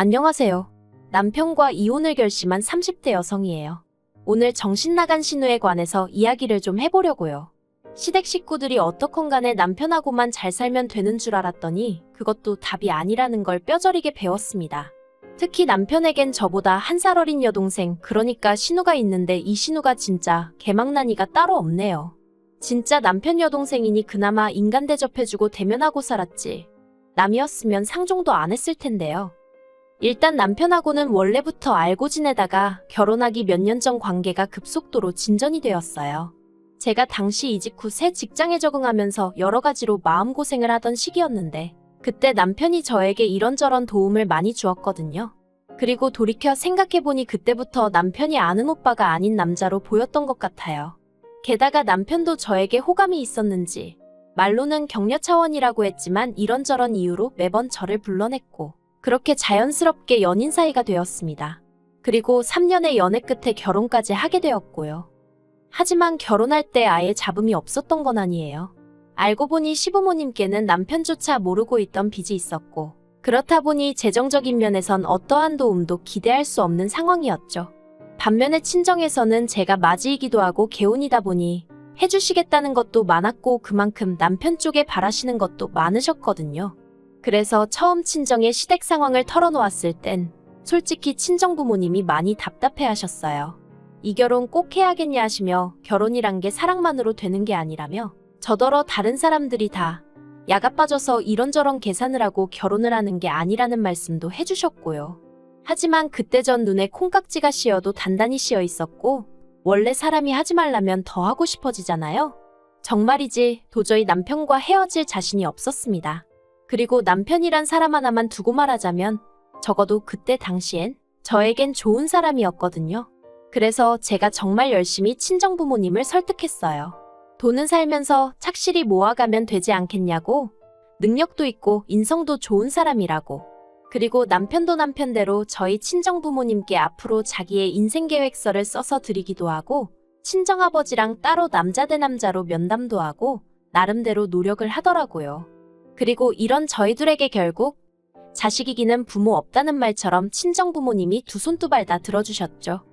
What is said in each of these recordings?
안녕하세요. 남편과 이혼을 결심한 30대 여성이에요. 오늘 정신 나간 신우에 관해서 이야기를 좀 해보려고요. 시댁 식구들이 어떻건 간에 남편하고만 잘 살면 되는 줄 알았더니 그것도 답이 아니라는 걸 뼈저리게 배웠습니다. 특히 남편에겐 저보다 1살 어린 여동생, 그러니까 신우가 있는데 이 신우가 진짜 개망나니가 따로 없네요. 진짜 남편 여동생이니 그나마 인간 대접해주고 대면하고 살았지. 남이었으면 상종도 안 했을 텐데요. 일단 남편하고는 원래부터 알고 지내다가 결혼하기 몇 년 전 관계가 급속도로 진전이 되었어요. 제가 당시 이직 후 새 직장에 적응하면서 여러 가지로 마음고생을 하던 시기였는데 그때 남편이 저에게 이런저런 도움을 많이 주었거든요. 그리고 돌이켜 생각해보니 그때부터 남편이 아는 오빠가 아닌 남자로 보였던 것 같아요. 게다가 남편도 저에게 호감이 있었는지 말로는 격려 차원이라고 했지만 이런저런 이유로 매번 저를 불러냈고 그렇게 자연스럽게 연인 사이가 되었습니다. 그리고 3년의 연애 끝에 결혼까지 하게 되었고요. 하지만 결혼할 때 아예 잡음이 없었던 건 아니에요. 알고 보니 시부모님께는 남편조차 모르고 있던 빚이 있었고 그렇다 보니 재정적인 면에선 어떠한 도움도 기대할 수 없는 상황이었죠. 반면에 친정에서는 제가 맞이이기도 하고 개운이다 보니 해주시겠다는 것도 많았고 그만큼 남편 쪽에 바라시는 것도 많으셨거든요. 그래서 처음 친정의 시댁 상황을 털어놓았을 땐 솔직히 친정 부모님이 많이 답답해하셨어요. 이 결혼 꼭 해야겠냐 하시며 결혼이란 게 사랑만으로 되는 게 아니라며 저더러 다른 사람들이 다 야가 빠져서 이런저런 계산을 하고 결혼을 하는 게 아니라는 말씀도 해주셨고요. 하지만 그때 전 눈에 콩깍지가 씌어도 단단히 씌어 있었고 원래 사람이 하지 말라면 더 하고 싶어지잖아요. 정말이지 도저히 남편과 헤어질 자신이 없었습니다. 그리고 남편이란 사람 하나만 두고 말하자면 적어도 그때 당시엔 저에겐 좋은 사람이었거든요. 그래서 제가 정말 열심히 친정부모님을 설득했어요. 돈은 살면서 착실히 모아가면 되지 않겠냐고, 능력도 있고 인성도 좋은 사람이라고. 그리고 남편도 남편대로 저희 친정부모님께 앞으로 자기의 인생계획서를 써서 드리기도 하고 친정아버지랑 따로 남자 대 남자로 면담도 하고 나름대로 노력을 하더라고요. 그리고 이런 저희들에게 결국 자식이기는 부모 없다는 말처럼 친정부모님이 두 손 두 발 다 들어주셨죠.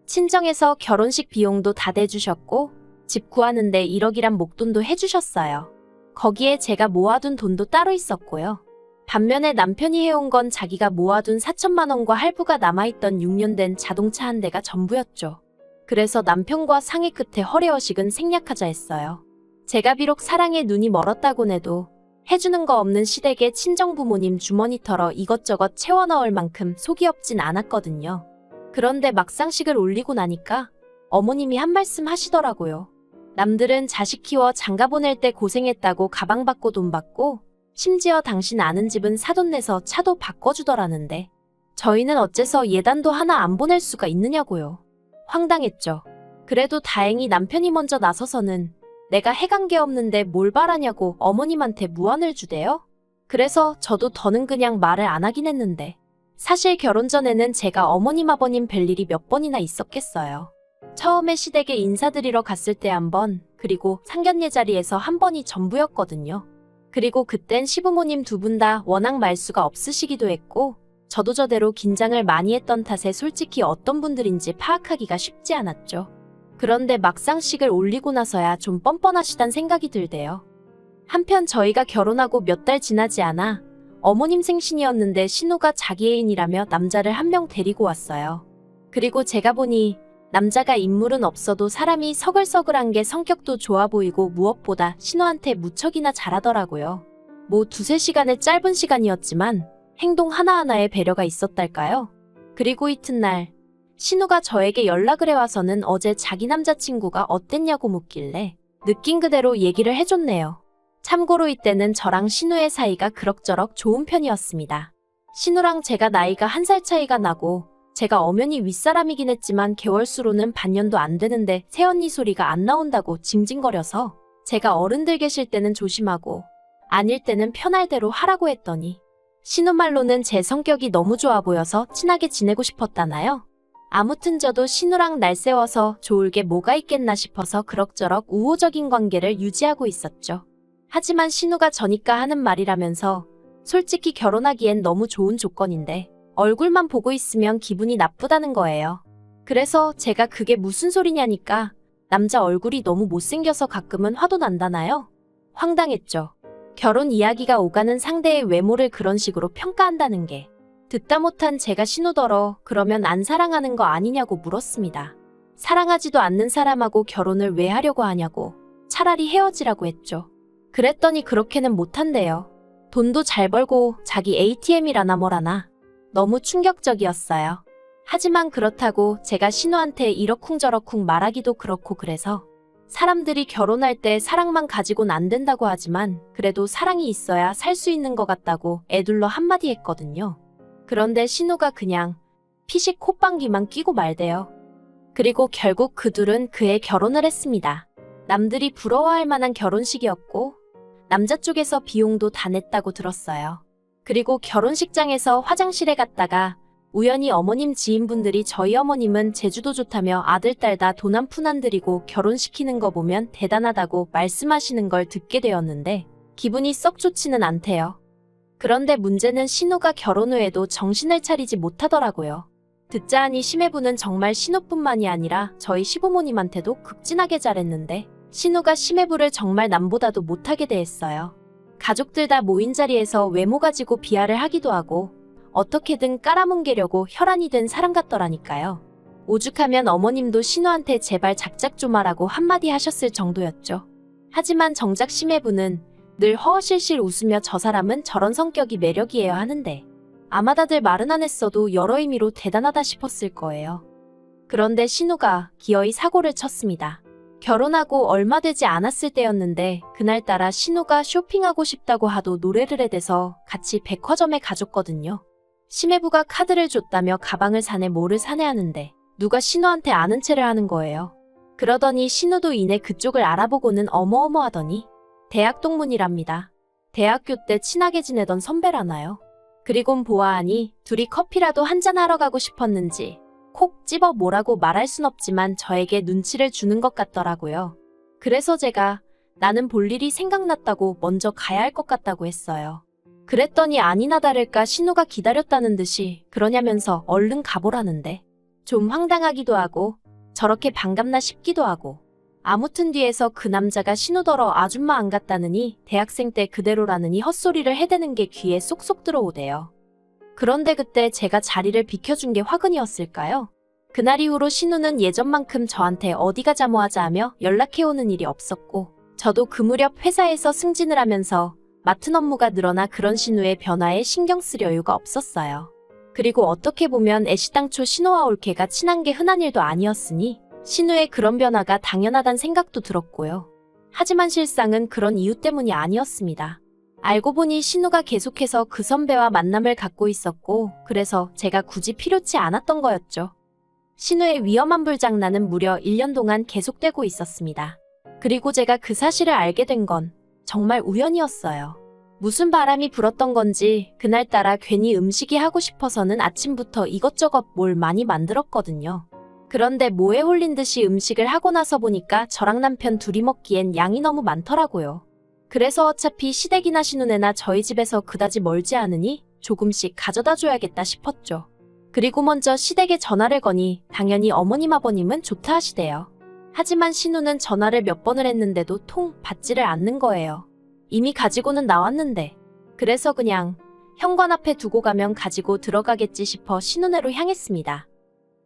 친정에서 결혼식 비용도 다 대주셨고 집 구하는데 1억이란 목돈도 해주셨어요. 거기에 제가 모아둔 돈도 따로 있었고요. 반면에 남편이 해온 건 자기가 모아둔 4천만 원과 할부가 남아있던 6년 된 자동차 한 대가 전부였죠. 그래서 남편과 상의 끝에 허례허식은 생략하자 했어요. 제가 비록 사랑에 눈이 멀었다곤 해도 해주는 거 없는 시댁의 친정부모님 주머니 털어 이것저것 채워 넣을 만큼 속이 없진 않았거든요. 그런데 막상식을 올리고 나니까 어머님이 한 말씀 하시더라고요. 남들은 자식 키워 장가 보낼 때 고생했다고 가방 받고 돈 받고 심지어 당신 아는 집은 사돈 내서 차도 바꿔주더라는데 저희는 어째서 예단도 하나 안 보낼 수가 있느냐고요. 황당했죠. 그래도 다행히 남편이 먼저 나서서는 내가 해간 게 없는데 뭘 바라냐고 어머님한테 무안을 주대요. 그래서 저도 더는 그냥 말을 안 하긴 했는데 사실 결혼 전에는 제가 어머님 아버님 뵐 일이 몇 번이나 있었겠어요. 처음에 시댁에 인사드리러 갔을 때 한 번, 그리고 상견례 자리에서 한 번이 전부였거든요. 그리고 그땐 시부모님 두 분 다 워낙 말수가 없으시기도 했고 저도 저대로 긴장을 많이 했던 탓에 솔직히 어떤 분들인지 파악하기가 쉽지 않았죠. 그런데 막상식을 올리고 나서야 좀 뻔뻔하시단 생각이 들대요. 한편 저희가 결혼하고 몇 달 지나지 않아 어머님 생신이었는데 신우가 자기 애인이라며 남자를 한 명 데리고 왔어요. 그리고 제가 보니 남자가 인물은 없어도 사람이 서글서글한 게 성격도 좋아 보이고 무엇보다 신우한테 무척이나 잘하더라고요. 뭐 2-3시간의 짧은 시간이었지만 행동 하나하나에 배려가 있었달까요? 그리고 이튿날 신우가 저에게 연락을 해와서는 어제 자기 남자친구가 어땠냐고 묻길래 느낀 그대로 얘기를 해줬네요. 참고로 이때는 저랑 신우의 사이가 그럭저럭 좋은 편이었습니다. 신우랑 제가 나이가 1살 차이가 나고 제가 엄연히 윗사람이긴 했지만 개월수로는 반년도 안 되는데 새언니 소리가 안 나온다고 징징거려서 제가 어른들 계실 때는 조심하고 아닐 때는 편할 대로 하라고 했더니 신우 말로는 제 성격이 너무 좋아 보여서 친하게 지내고 싶었다나요? 아무튼 저도 신우랑 날 세워서 좋을 게 뭐가 있겠나 싶어서 그럭저럭 우호적인 관계를 유지하고 있었죠. 하지만 신우가 저니까 하는 말이라면서 솔직히 결혼하기엔 너무 좋은 조건인데 얼굴만 보고 있으면 기분이 나쁘다는 거예요. 그래서 제가 그게 무슨 소리냐니까 남자 얼굴이 너무 못생겨서 가끔은 화도 난다나요? 황당했죠. 결혼 이야기가 오가는 상대의 외모를 그런 식으로 평가한다는 게. 듣다 못한 제가 신우더러 그러면 안 사랑하는 거 아니냐고 물었습니다. 사랑하지도 않는 사람하고 결혼을 왜 하려고 하냐고. 차라리 헤어지라고 했죠. 그랬더니 그렇게는 못한대요. 돈도 잘 벌고 자기 ATM이라나 뭐라나. 너무 충격적이었어요. 하지만 그렇다고 제가 신우한테 이러쿵저러쿵 말하기도 그렇고 그래서 사람들이 결혼할 때 사랑만 가지고는 안 된다고 하지만 그래도 사랑이 있어야 살 수 있는 것 같다고 애둘러 한마디 했거든요. 그런데 신우가 그냥 피식 콧방귀만 뀌고 말대요. 그리고 결국 그 둘은 그해 결혼을 했습니다. 남들이 부러워할 만한 결혼식이었고 남자 쪽에서 비용도 다 냈다고 들었어요. 그리고 결혼식장에서 화장실에 갔다가 우연히 어머님 지인분들이 저희 어머님은 제주도 좋다며 아들 딸 다 돈 한 푼 안 들이고 결혼시키는 거 보면 대단하다고 말씀하시는 걸 듣게 되었는데 기분이 썩 좋지는 않대요. 그런데 문제는 신우가 결혼 후에도 정신을 차리지 못하더라고요. 듣자 하니 심해부는 정말 신우뿐만이 아니라 저희 시부모님한테도 극진하게 잘했는데 신우가 심해부를 정말 남보다도 못하게 대했어요. 가족들 다 모인 자리에서 외모 가지고 비하를 하기도 하고 어떻게든 깔아뭉개려고 혈안이 된 사람 같더라니까요. 오죽하면 어머님도 신우한테 제발 작작 좀 하라고 한마디 하셨을 정도였죠. 하지만 정작 심해부는 늘 허허실실 웃으며 저 사람은 저런 성격이 매력이에요 하는데 아마 다들 말은 안 했어도 여러 의미로 대단하다 싶었을 거예요. 그런데 신우가 기어이 사고를 쳤습니다. 결혼하고 얼마 되지 않았을 때였는데 그날따라 신우가 쇼핑하고 싶다고 하도 노래를 해대서 같이 백화점에 가줬거든요. 심해부가 카드를 줬다며 가방을 사네 뭐를 사네 하는데 누가 신우한테 아는 체를 하는 거예요. 그러더니 신우도 이내 그쪽을 알아보고는 어머어머하더니 대학 동문이랍니다. 대학교 때 친하게 지내던 선배라나요. 그리곤 보아하니 둘이 커피라도 한잔하러 가고 싶었는지 콕 집어 뭐라고 말할 순 없지만 저에게 눈치를 주는 것 같더라고요. 그래서 제가 나는 볼 일이 생각났다고 먼저 가야 할 것 같다고 했어요. 그랬더니 아니나 다를까 신우가 기다렸다는 듯이 그러냐면서 얼른 가보라는데 좀 황당하기도 하고 저렇게 반갑나 싶기도 하고 아무튼 뒤에서 그 남자가 신우더러 아줌마 안 갔다느니 대학생 때 그대로라느니 헛소리를 해대는 게 귀에 쏙쏙 들어오대요. 그런데 그때 제가 자리를 비켜준 게 화근이었을까요? 그날 이후로 신우는 예전만큼 저한테 어디 가자 뭐 하자 하며 연락해오는 일이 없었고 저도 그 무렵 회사에서 승진을 하면서 맡은 업무가 늘어나 그런 신우의 변화에 신경 쓸 여유가 없었어요. 그리고 어떻게 보면 애시당초 신우와 올케가 친한 게 흔한 일도 아니었으니 신우의 그런 변화가 당연하단 생각도 들었고요. 하지만 실상은 그런 이유 때문이 아니었습니다. 알고 보니 신우가 계속해서 그 선배와 만남을 갖고 있었고 그래서 제가 굳이 필요치 않았던 거였죠. 신우의 위험한 불장난은 무려 1년 동안 계속되고 있었습니다. 그리고 제가 그 사실을 알게 된 건 정말 우연이었어요. 무슨 바람이 불었던 건지 그날따라 괜히 음식이 하고 싶어서는 아침부터 이것저것 뭘 많이 만들었거든요. 그런데 뭐에 홀린 듯이 음식을 하고 나서 보니까 저랑 남편 둘이 먹기엔 양이 너무 많더라고요. 그래서 어차피 시댁이나 신우네나 저희 집에서 그다지 멀지 않으니 조금씩 가져다 줘야겠다 싶었죠. 그리고 먼저 시댁에 전화를 거니 당연히 어머님 아버님은 좋다 하시대요. 하지만 신우는 전화를 몇 번을 했는데도 통 받지를 않는 거예요. 이미 가지고는 나왔는데. 그래서 그냥 현관 앞에 두고 가면 가지고 들어가겠지 싶어 신우네로 향했습니다.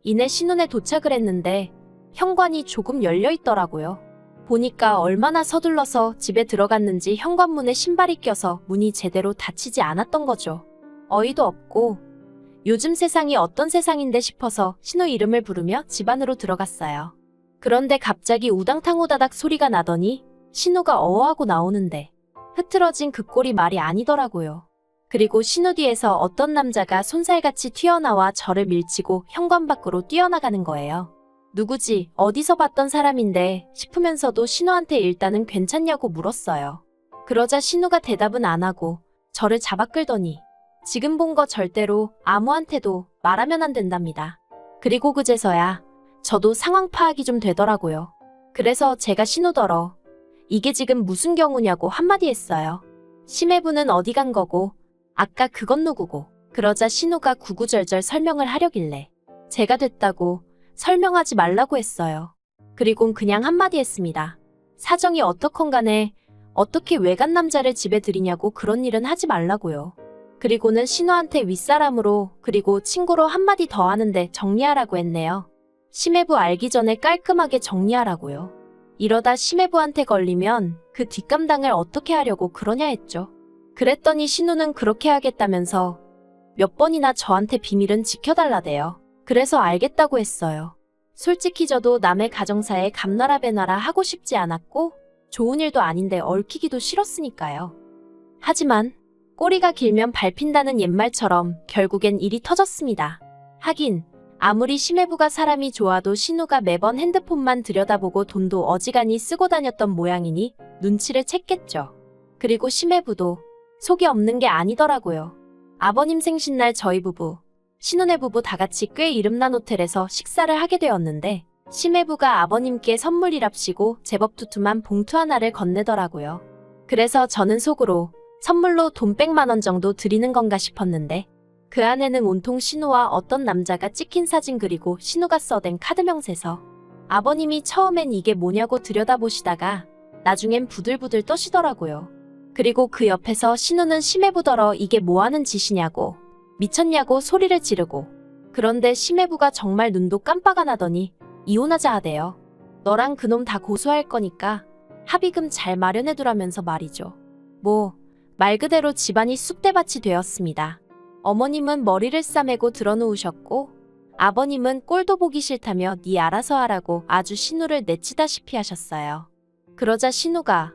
이내 신우네 도착을 했는데 현관이 조금 열려 있더라고요. 보니까 얼마나 서둘러서 집에 들어갔는지 현관문에 신발이 껴서 문이 제대로 닫히지 않았던 거죠. 어이도 없고 요즘 세상이 어떤 세상인데 싶어서 신우 이름을 부르며 집 안으로 들어갔어요. 그런데 갑자기 우당탕 후다닥 소리가 나더니 신우가 어어하고 나오는데 흐트러진 그 꼴이 말이 아니더라고요. 그리고 신우 뒤에서 어떤 남자가 손살같이 튀어나와 저를 밀치고 현관 밖으로 뛰어나가는 거예요. 누구지? 어디서 봤던 사람인데 싶으면서도 신우한테 일단은 괜찮냐고 물었어요. 그러자 신우가 대답은 안 하고 저를 잡아 끌더니 지금 본 거 절대로 아무한테도 말하면 안 된답니다. 그리고 그제서야 저도 상황 파악이 좀 되더라고요. 그래서 제가 신우더러 이게 지금 무슨 경우냐고 한마디 했어요. 심해부는 어디 간 거고 아까 그건 누구고 그러자 신우가 구구절절 설명을 하려길래 제가 됐다고 설명하지 말라고 했어요. 그리곤 그냥 한마디 했습니다. 사정이 어떻건 간에 어떻게 외간 남자를 집에 들이냐고 그런 일은 하지 말라고요. 그리고는 신우한테 윗사람으로 그리고 친구로 한마디 더 하는데 정리하라고 했네요. 심해부 알기 전에 깔끔하게 정리하라고요. 이러다 심해부한테 걸리면 그 뒷감당을 어떻게 하려고 그러냐 했죠. 그랬더니 신우는 그렇게 하겠다면서 몇 번이나 저한테 비밀은 지켜달라대요. 그래서 알겠다고 했어요. 솔직히 저도 남의 가정사에 감나라 배나라 하고 싶지 않았고 좋은 일도 아닌데 얽히기도 싫었으니까요. 하지만 꼬리가 길면 밟힌다는 옛말처럼 결국엔 일이 터졌습니다. 하긴 아무리 심해부가 사람이 좋아도 신우가 매번 핸드폰만 들여다보고 돈도 어지간히 쓰고 다녔던 모양이니 눈치를 챘겠죠. 그리고 심해부도 속이 없는 게 아니더라고요. 아버님 생신날 저희 부부, 신혼의 부부 다 같이 꽤 이름난 호텔에서 식사를 하게 되었는데 심해부가 아버님께 선물이랍시고 제법 두툼한 봉투 하나를 건네더라고요. 그래서 저는 속으로 선물로 돈 100만 원 정도 드리는 건가 싶었는데 그 안에는 온통 신우와 어떤 남자가 찍힌 사진 그리고 신우가 써댄 카드 명세서. 아버님이 처음엔 이게 뭐냐고 들여다보시다가 나중엔 부들부들 떠시더라고요. 그리고 그 옆에서 신우는 심해부더러 이게 뭐하는 짓이냐고 미쳤냐고 소리를 지르고 그런데 심해부가 정말 눈도 깜빡 안 하더니 이혼하자 하대요. 너랑 그놈 다 고소할 거니까 합의금 잘 마련해두라면서 말이죠. 말 그대로 집안이 쑥대밭이 되었습니다. 어머님은 머리를 싸매고 드러누우셨고 아버님은 꼴도 보기 싫다며 네 알아서 하라고 아주 신우를 내치다시피 하셨어요. 그러자 신우가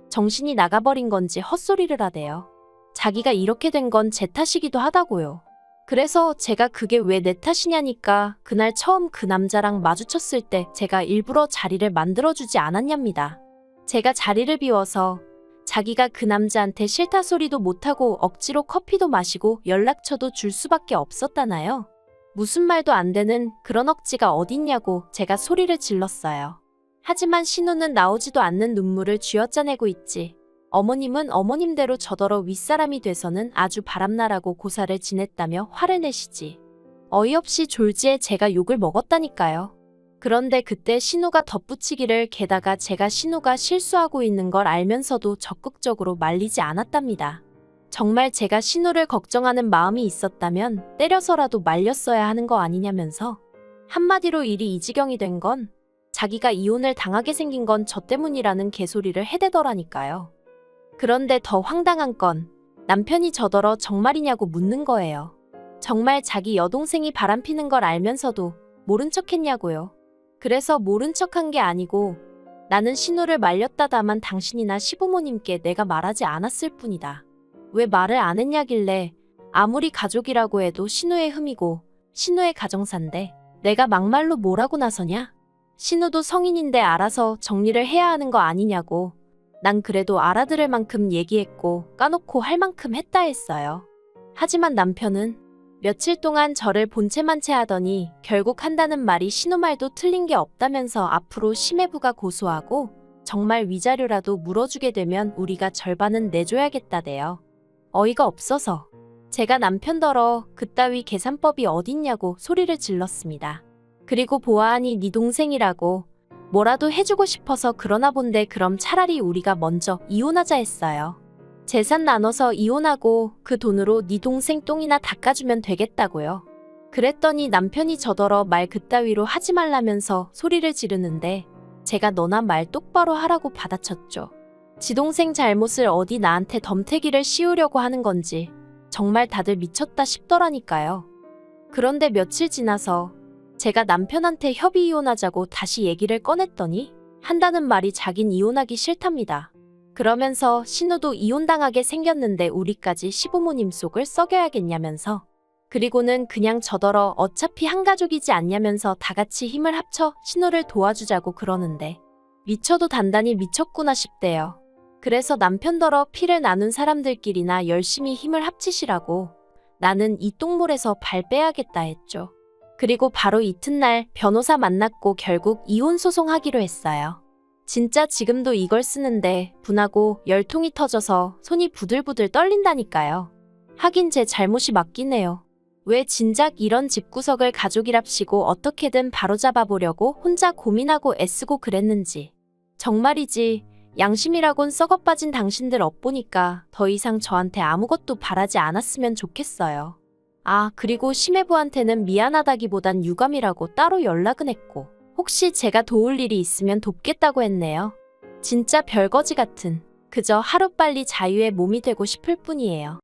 정신이 나가버린 건지 헛소리를 하대요. 자기가 이렇게 된 건 제 탓이기도 하다고요. 그래서 제가 그게 왜 내 탓이냐니까 그날 처음 그 남자랑 마주쳤을 때 제가 일부러 자리를 만들어주지 않았냐입니다. 제가 자리를 비워서 자기가 그 남자한테 싫다 소리도 못하고 억지로 커피도 마시고 연락처도 줄 수밖에 없었다나요. 무슨 말도 안 되는 그런 억지가 어딨냐고 제가 소리를 질렀어요. 하지만 신우는 나오지도 않는 눈물을 쥐어짜내고 있지. 어머님은 어머님대로 저더러 윗사람이 돼서는 아주 바람나라고 고사를 지냈다며 화를 내시지. 어이없이 졸지에 제가 욕을 먹었다니까요. 그런데 그때 신우가 덧붙이기를 게다가 제가 신우가 실수하고 있는 걸 알면서도 적극적으로 말리지 않았답니다. 정말 제가 신우를 걱정하는 마음이 있었다면 때려서라도 말렸어야 하는 거 아니냐면서 한마디로 일이 이 지경이 된 건 자기가 이혼을 당하게 생긴 건 저 때문이라는 개소리를 해대더라니까요. 그런데 더 황당한 건 남편이 저더러 정말이냐고 묻는 거예요. 정말 자기 여동생이 바람피는 걸 알면서도 모른 척 했냐고요. 그래서 모른 척한 게 아니고 나는 신우를 말렸다 다만 당신이나 시부모님께 내가 말하지 않았을 뿐이다. 왜 말을 안 했냐길래 아무리 가족이라고 해도 신우의 흠이고 신우의 가정사인데 내가 막말로 뭐라고 나서냐? 신우도 성인인데 알아서 정리를 해야 하는 거 아니냐고. 난 그래도 알아들을 만큼 얘기했고 까놓고 할 만큼 했다 했어요. 하지만 남편은 며칠 동안 저를 본체만체 하더니 결국 한다는 말이 신우 말도 틀린 게 없다면서 앞으로 심해부가 고소하고 정말 위자료라도 물어주게 되면 우리가 절반은 내줘야겠다대요. 어이가 없어서 제가 남편더러 그따위 계산법이 어딨냐고 소리를 질렀습니다. 그리고 보아하니 네 동생이라고 뭐라도 해주고 싶어서 그러나 본데 그럼 차라리 우리가 먼저 이혼하자 했어요. 재산 나눠서 이혼하고 그 돈으로 네 동생 똥이나 닦아주면 되겠다고요. 그랬더니 남편이 저더러 말 그따위로 하지 말라면서 소리를 지르는데 제가 너나 말 똑바로 하라고 받아쳤죠. 지 동생 잘못을 어디 나한테 덤태기를 씌우려고 하는 건지 정말 다들 미쳤다 싶더라니까요. 그런데 며칠 지나서 제가 남편한테 협의 이혼하자고 다시 얘기를 꺼냈더니 한다는 말이 자긴 이혼하기 싫답니다. 그러면서 신우도 이혼당하게 생겼는데 우리까지 시부모님 속을 썩여야겠냐면서 그리고는 그냥 저더러 어차피 한 가족이지 않냐면서 다 같이 힘을 합쳐 신우를 도와주자고 그러는데 미쳐도 단단히 미쳤구나 싶대요. 그래서 남편더러 피를 나눈 사람들끼리나 열심히 힘을 합치시라고 나는 이 똥물에서 발 빼야겠다 했죠. 그리고 바로 이튿날 변호사 만났고 결국 이혼 소송하기로 했어요. 진짜 지금도 이걸 쓰는데 분하고 열통이 터져서 손이 부들부들 떨린다니까요. 하긴 제 잘못이 맞긴 해요. 왜 진작 이런 집구석을 가족이랍시고 어떻게든 바로잡아 보려고 혼자 고민하고 애쓰고 그랬는지. 정말이지, 양심이라곤 썩어빠진 당신들 엿보니까 더 이상 저한테 아무것도 바라지 않았으면 좋겠어요. 아, 그리고 심해부한테는 미안하다기보단 유감이라고 따로 연락은 했고, 혹시 제가 도울 일이 있으면 돕겠다고 했네요. 진짜 별거지 같은, 그저 하루빨리 자유의 몸이 되고 싶을 뿐이에요.